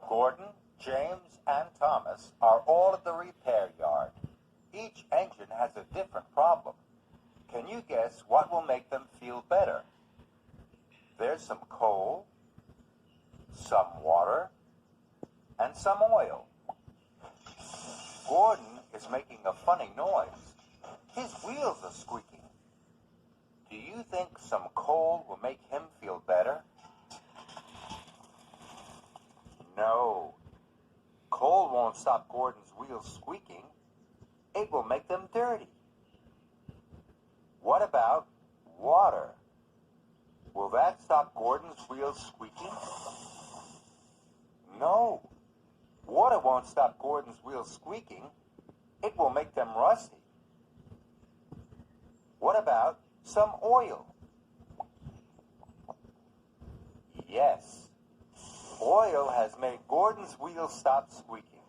Gordon, James, and Thomas are all at the repair yard. Each engine has a different problem. Can you guess what will make them feel better? There's some coal, some water, and some oil. Gordon is making a funny noise. His wheels are squeaking. Do you think some coal will make him feel better? No. Coal won't stop Gordon's wheels squeaking. It will make them dirty. What about water? Will that stop Gordon's wheels squeaking? No. Water won't stop Gordon's wheels squeaking. It will make them rusty. What about some oil? Yes. Oil has made Gordon's wheels stop squeaking.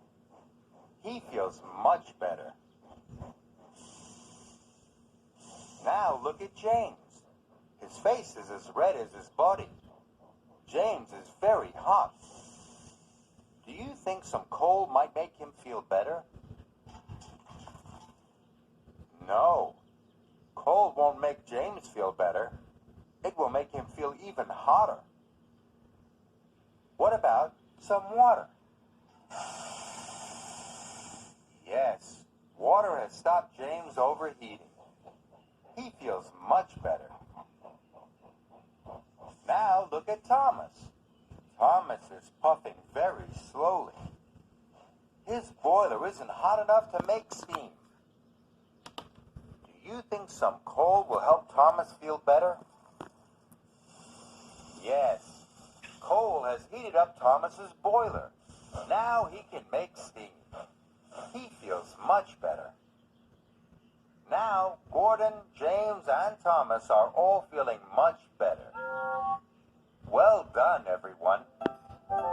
He feels much better. Now look at James. His face is as red as his body. James is very hot. Do you think some coal might make him feel better? No. Coal won't make James feel better. It will make him feel even hotter. What about some water? Yes, water has stopped James overheating. He feels much better. Now look at Thomas. Thomas is puffing very slowly. His boiler isn't hot enough to make steam. Do you think some coal will help Thomas feel better? Yes, coal has heated up Thomas's boiler. Now he can make steam. He feels much better. Now Gordon, James, and Thomas are all feeling much